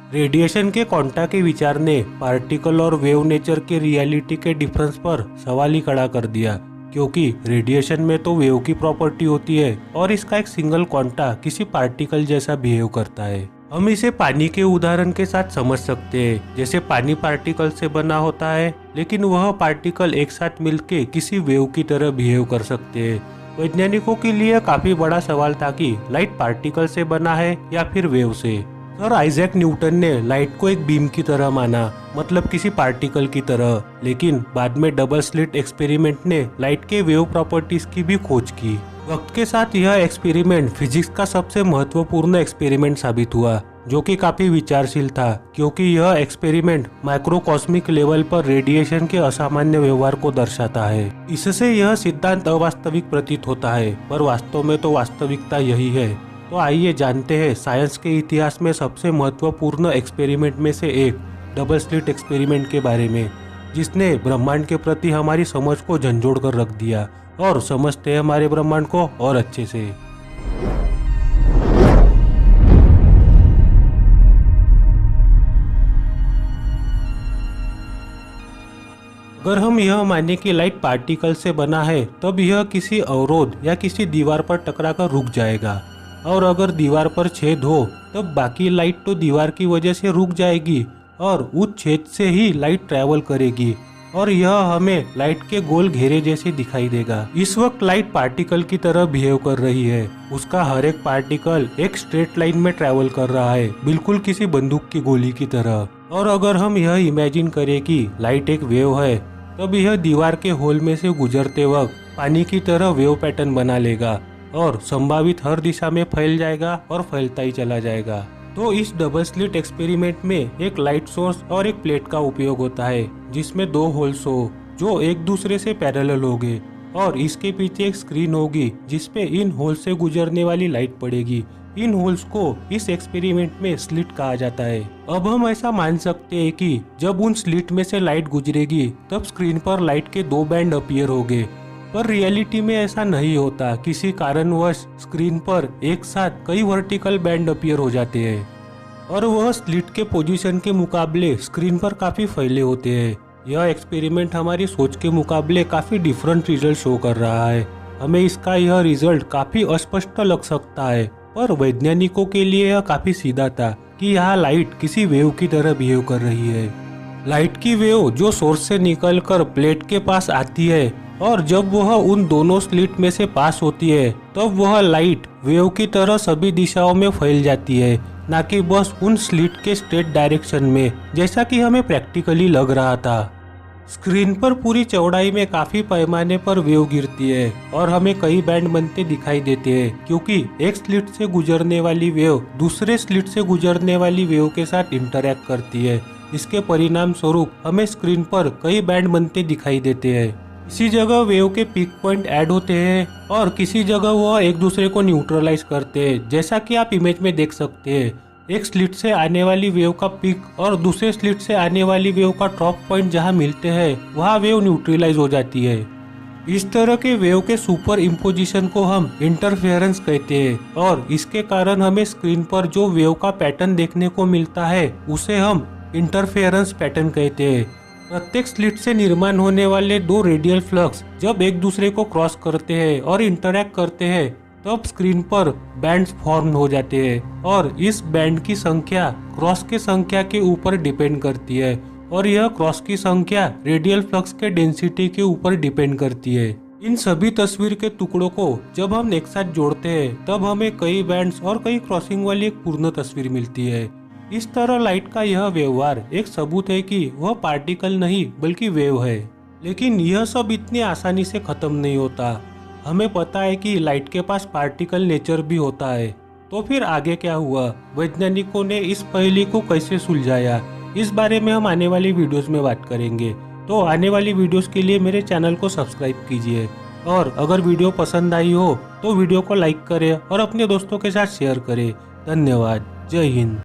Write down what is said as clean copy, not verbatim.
Radiation के quanta के विचार ने पार्टिकल और वेव नेचर के रियलिटी के डिफरेंस पर सवाल ही खड़ा कर दिया, क्योंकि रेडिएशन में तो वेव की प्रॉपर्टी होती है और इसका एक सिंगल क्वांटा किसी पार्टिकल जैसा बिहेव करता है। हम इसे पानी के उदाहरण के साथ समझ सकते हैं, जैसे पानी पार्टिकल से बना होता है, लेकिन वह पार्टिकल एक साथ मिलके किसी वेव की तरह बिहेव कर सकते हैं। वैज्ञानिकों के लिए काफी बड़ा सवाल था कि लाइट पार्टिकल से बना है या फिर वेव से। सर आइजैक न्यूटन ने लाइट को एक बीम की तरह माना, मतलब किसी पार्टिकल की तरह, लेकिन बाद में डबल स्लिट एक्सपेरिमेंट ने लाइट के वेव प्रॉपर्टीज की भी खोज की। वक्त के साथ यह एक्सपेरिमेंट फिजिक्स का सबसे महत्वपूर्ण एक्सपेरिमेंट साबित हुआ, जो कि काफी विचारशील था, क्योंकि यह एक्सपेरिमेंट माइक्रोकॉस्मिक लेवल पर रेडिएशन के असामान्य व्यवहार को दर्शाता है। इससे यह सिद्धांत अवास्तविक प्रतीत होता है, पर वास्तव में तो वास्तविकता यही है। तो आइए जानते हैं साइंस के इतिहास में सबसे महत्वपूर्ण एक्सपेरिमेंट में से एक डबल स्लिट एक्सपेरिमेंट के बारे में, जिसने ब्रह्मांड के प्रति हमारी समझ को झंझोड़ कर रख दिया और समझते हैं हमारे ब्रह्मांड को और अच्छे से। अगर हम यह माने कि लाइट पार्टिकल से बना है, तब यह किसी अवरोध या किसी दीवार पर टकराकर रुक जाएगा, और अगर दीवार पर छेद हो तब बाकी लाइट तो दीवार की वजह से रुक जाएगी और उस छेद से ही लाइट ट्रैवल करेगी, और यह हमें लाइट के गोल घेरे जैसे दिखाई देगा। इस वक्त लाइट पार्टिकल की तरह बिहेव कर रही है। उसका हर एक पार्टिकल एक स्ट्रेट लाइन में ट्रैवल कर रहा है, बिल्कुल किसी बंदूक की गोली की तरह। और अगर हम यह इमेजिन करें कि लाइट एक वेव है, तब यह दीवार के होल में से गुजरते वक्त पानी की तरह वेव पैटर्न बना लेगा और संभावित हर दिशा में फैल जाएगा और फैलता ही चला जाएगा। तो इस डबल स्लिट एक्सपेरिमेंट में एक लाइट सोर्स और एक प्लेट का उपयोग होता है, जिसमें दो होल्स हो जो एक दूसरे से पैरेलल होंगे, और इसके पीछे एक स्क्रीन होगी जिसपे इन होल्स से गुजरने वाली लाइट पड़ेगी। इन होल्स को इस एक्सपेरिमेंट में स्लिट कहा जाता है। अब हम ऐसा मान सकते हैं कि जब उन स्लिट में से लाइट गुजरेगी तब स्क्रीन पर लाइट के दो बैंड अपीयर होंगे, पर रियलिटी में ऐसा नहीं होता। किसी कारणवश स्क्रीन पर एक साथ कई वर्टिकल बैंड अपीयर हो जाते हैं, और वह स्लिट के पोजीशन के मुकाबले स्क्रीन पर काफी फैले होते हैं। यह एक्सपेरिमेंट हमारी सोच के मुकाबले काफी डिफरेंट रिजल्ट शो कर रहा है। हमें इसका यह रिजल्ट काफी अस्पष्ट लग सकता है, पर वैज्ञानिकों के लिए यह काफी सीधा था कि यहाँ लाइट किसी वेव की तरह बिहेव कर रही है। लाइट की वेव जो सोर्स से निकलकर प्लेट के पास आती है, और जब वह उन दोनों स्लिट में से पास होती है, तब वह लाइट वेव की तरह सभी दिशाओं में फैल जाती है, न कि बस उन स्लिट के स्ट्रेट डायरेक्शन में, जैसा कि हमें प्रैक्टिकली लग रहा था। स्क्रीन पर पूरी चौड़ाई में काफी पैमाने पर वेव गिरती है और हमें कई बैंड बनते दिखाई देते हैं, क्योंकि एक स्लिट से गुजरने वाली वेव दूसरे स्लिट से गुजरने वाली वेव के साथ इंटरैक्ट करती है। इसके परिणाम स्वरूप हमें स्क्रीन पर कई बैंड बनते दिखाई देते हैं। किसी जगह वेव के पीक पॉइंट ऐड होते हैं और किसी जगह वह एक दूसरे को न्यूट्रलाइज करते हैं, जैसा कि आप इमेज में देख सकते हैं। एक स्लिट से आने वाली वेव का पीक और दूसरे स्लिट से आने वाली वेव का ड्रॉप पॉइंट जहां मिलते हैं, वहां वेव न्यूट्रलाइज हो जाती है। इस तरह के वेव के सुपर इम्पोजिशन को हम इंटरफेरेंस कहते हैं, और इसके कारण हमें स्क्रीन पर जो वेव का पैटर्न देखने को मिलता है उसे हम इंटरफेरेंस पैटर्न कहते हैं। प्रत्येक स्लिट से निर्माण होने वाले दो रेडियल फ्लक्स जब एक दूसरे को क्रॉस करते हैं और इंटरैक्ट करते हैं, तब स्क्रीन पर बैंड्स फॉर्म हो जाते हैं, और इस बैंड की संख्या क्रॉस की संख्या के ऊपर डिपेंड करती है, और यह क्रॉस की संख्या रेडियल फ्लक्स के डेंसिटी के ऊपर डिपेंड करती है। इन सभी तस्वीर के टुकड़ों को जब हम एक साथ जोड़ते हैं, तब हमें कई बैंड्स और कई क्रॉसिंग वाली एक पूर्ण तस्वीर मिलती है। इस तरह लाइट का यह व्यवहार एक सबूत है कि वह पार्टिकल नहीं बल्कि वेव है। लेकिन यह सब इतनी आसानी से खत्म नहीं होता। हमें पता है कि लाइट के पास पार्टिकल नेचर भी होता है। तो फिर आगे क्या हुआ? वैज्ञानिकों ने इस पहेली को कैसे सुलझाया? इस बारे में हम आने वाली वीडियोस में बात करेंगे। तो आने वाली वीडियोस के लिए मेरे चैनल को सब्सक्राइब कीजिए, और अगर वीडियो पसंद आई हो तो वीडियो को लाइक करें और अपने दोस्तों के साथ शेयर करें। धन्यवाद। जय हिंद।